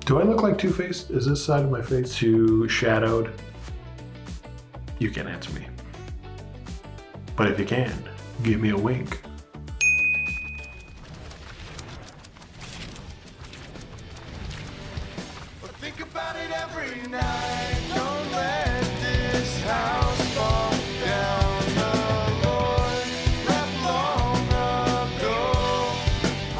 Do I look like Two-Faced? Is this side of my face too shadowed? You can't answer me. But if you can, give me a wink. Think about it every night. Don't let this house fall down. The Lord left long ago.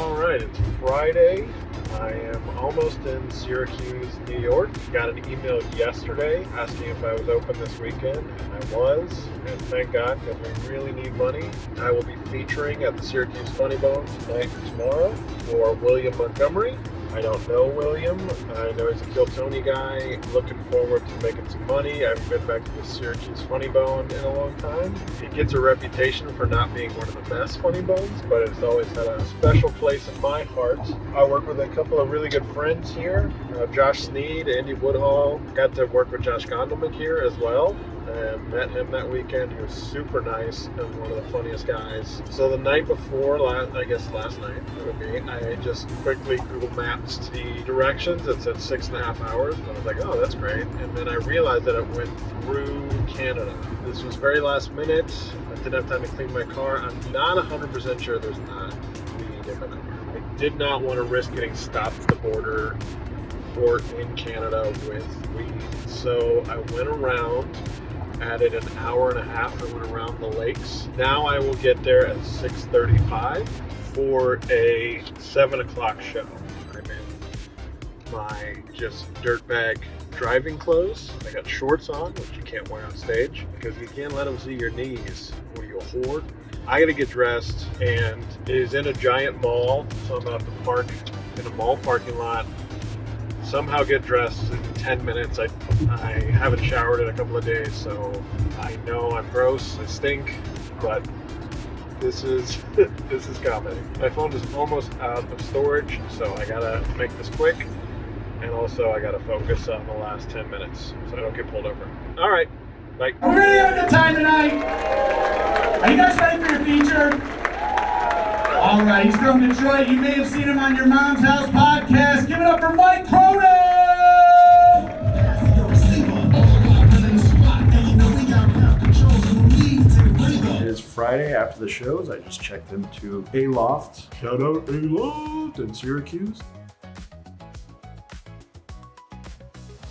All right, it's Friday. I am almost in Syracuse, New York. Got an email yesterday asking if I was open this weekend, and I was, and thank God, because we really need money. I will be featuring at the Syracuse Funny Bone tonight and tomorrow for William Montgomery. I don't know William. I know he's a killtony guy. Looking forward to making some money. I haven't been back to the Syracuse Funny Bone in a long time. He gets a reputation for not being one of the best funny bones, but it's always had a special place in my heart. I work with a couple of really good friends here. Josh Sneed, Andy Woodhall. Got to work with Josh Gondelman here as well. And met him that weekend. He was super nice and one of the funniest guys. So the night before, last night it would be, I just quickly Google Mapped the directions. It said 6.5 hours. And I was like, oh, that's great. And then I realized that it went through Canada. This was very last minute. I didn't have time to clean my car. I'm not 100% sure there's not weed in my car. I did not want to risk getting stopped at the border or in Canada with weed. So I went around, added an hour and a half. I went around the lakes. Now I will get there at 6:35 for a 7 o'clock show. I'm in my just dirtbag driving clothes. I got shorts on, which you can't wear on stage because you can't let them see your knees. What are you, a whore? I gotta get dressed, and it is in a giant mall, so I'm gonna have to park in a mall parking lot. Somehow get dressed in 10 minutes. I haven't showered in a couple of days, so I know I'm gross, I stink, but this is comedy. My phone is almost out of storage, so I gotta make this quick, and also I gotta focus on the last 10 minutes so I don't get pulled over. All right, bye. Are we really having a good time tonight? Are you guys ready for your feature? All right, he's from Detroit. You may have seen him on your Mom's House podcast. Give it up for Mike Cronin! It is Friday after the shows. I just checked into A Loft. Shout out A Loft in Syracuse.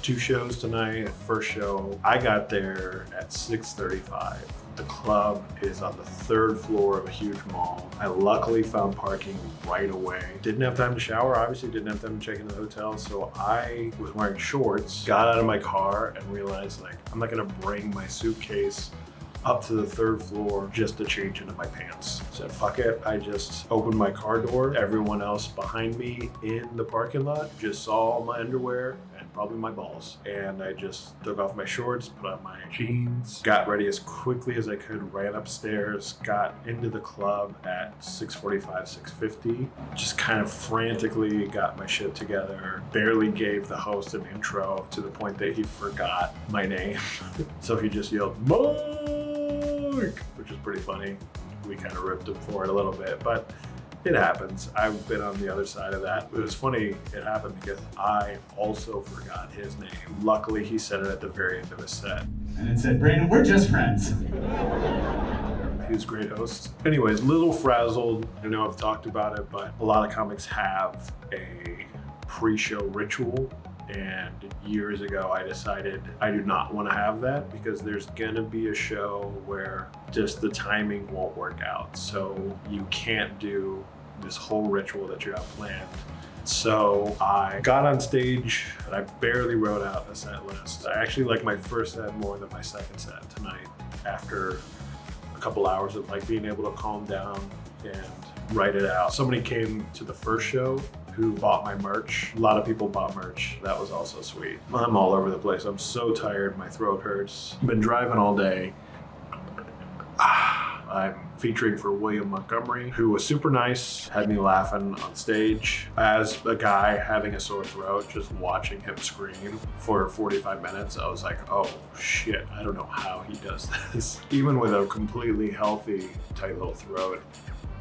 2 shows tonight. First show, I got there at 6:35. The club is on the 3rd floor of a huge mall. I luckily found parking right away. Didn't have time to shower, obviously didn't have time to check into the hotel, so I was wearing shorts, got out of my car and realized like, I'm not gonna bring my suitcase up to the 3rd floor just to change into my pants. Said, fuck it. I just opened my car door. Everyone else behind me in the parking lot just saw my underwear and probably my balls. And I just took off my shorts, put on my jeans, got ready as quickly as I could, ran upstairs, got into the club at 6:45, 6:50. Just kind of frantically got my shit together. Barely gave the host an intro to the point that he forgot my name. So he just yelled, Mike, which is pretty funny. We kind of ripped him for it a little bit, but it happens. I've been on the other side of that. It was funny, it happened because I also forgot his name. Luckily, he said it at the very end of his set. And it said, Brandon, we're just friends. He was a great host. Anyways, little frazzled. I know I've talked about it, but a lot of comics have a pre-show ritual. And years ago, I decided I do not want to have that because there's gonna be a show where just the timing won't work out. So you can't do this whole ritual that you have planned. So I got on stage and I barely wrote out a set list. I actually like my first set more than my second set tonight after a couple hours of like being able to calm down and write it out. Somebody came to the first show who bought my merch. A lot of people bought merch. That was also sweet. I'm all over the place. I'm so tired. My throat hurts. Been driving all day. I'm featuring for William Montgomery, who was super nice, had me laughing on stage. As a guy having a sore throat, just watching him scream for 45 minutes, I was like, oh shit, I don't know how he does this. Even with a completely healthy, tight little throat,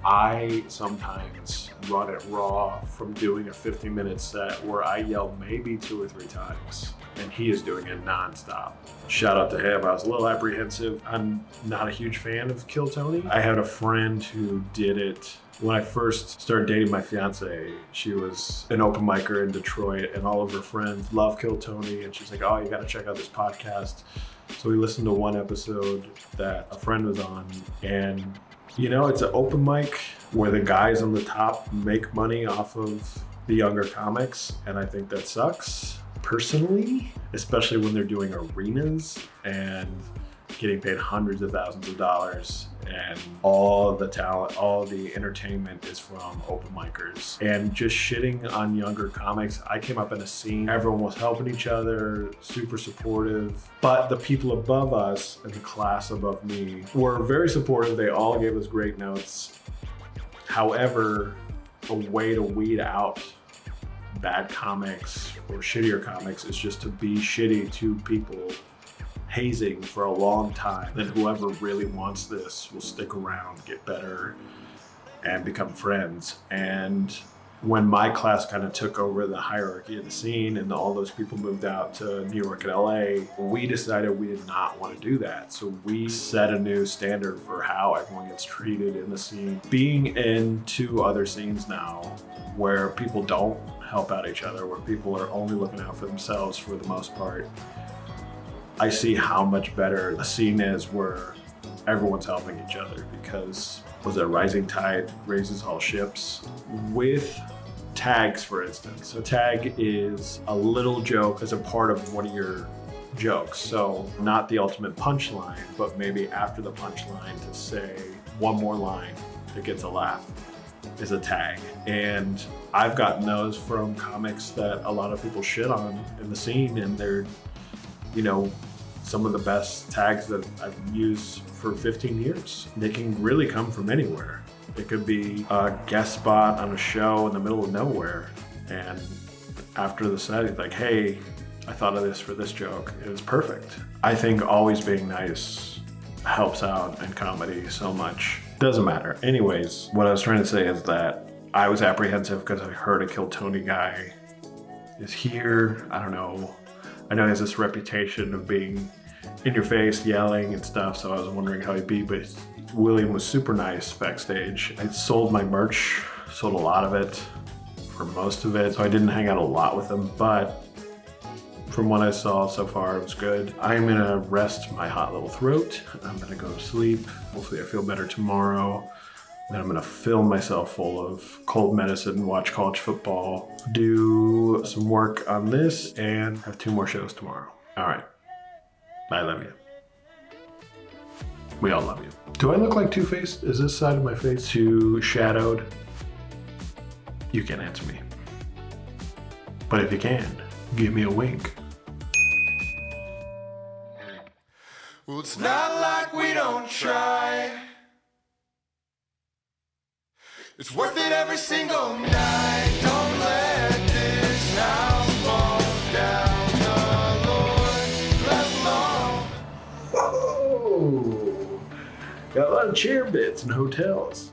I sometimes run it raw from doing a 50-minute set where I yell maybe 2 or 3 times, and he is doing it nonstop. Shout out to him. I was a little apprehensive. I'm not a huge fan of Kill Tony. I had a friend who did it when I first started dating my fiance. She was an open micer in Detroit, and all of her friends love Kill Tony, and she's like, oh, you gotta check out this podcast. So we listened to one episode that a friend was on, and you know, it's an open mic where the guys on the top make money off of the younger comics, and I think that sucks personally, especially when they're doing arenas and getting paid hundreds of thousands of dollars, and all the talent, all the entertainment is from open micers. And just shitting on younger comics, I came up in a scene, everyone was helping each other, super supportive, but the people above us and the class above me were very supportive. They all gave us great notes. However, a way to weed out bad comics or shittier comics is just to be shitty to people hazing for a long time. Then whoever really wants this will stick around, get better, and become friends. And when my class kind of took over the hierarchy of the scene and all those people moved out to New York and LA, we decided we did not want to do that. So we set a new standard for how everyone gets treated in the scene. Being in 2 other scenes now where people don't help out each other, where people are only looking out for themselves for the most part, I see how much better a scene is where everyone's helping each other, because was it rising tide raises all ships? With tags, for instance, a tag is a little joke as a part of one of your jokes. So not the ultimate punchline, but maybe after the punchline to say one more line that gets a laugh is a tag. And I've gotten those from comics that a lot of people shit on in the scene, and they're, you know, some of the best tags that I've used for 15 years. They can really come from anywhere. It could be a guest spot on a show in the middle of nowhere, and after the set, it's like, hey, I thought of this for this joke. It was perfect. I think always being nice helps out in comedy so much. Doesn't matter. Anyways, what I was trying to say is that I was apprehensive because I heard a Kill Tony guy is here. I don't know. I know he has this reputation of being in your face, yelling and stuff, so I was wondering how he'd be, but William was super nice backstage. I sold my merch, sold a lot of it for most of it, so I didn't hang out a lot with him, but from what I saw so far, it was good. I'm gonna rest my hot little throat. I'm gonna go to sleep. Hopefully I feel better tomorrow. Then I'm gonna film myself full of cold medicine, watch college football, do some work on this, and have 2 more shows tomorrow. All right, I love you. We all love you. Do I look like Two-Faced? Is this side of my face too shadowed? You can't answer me. But if you can, give me a wink. Well, it's not like we don't try. It's worth it every single night. Don't let this house fall down. The Lord left long. Whoa! Got a lot of chair bits in hotels.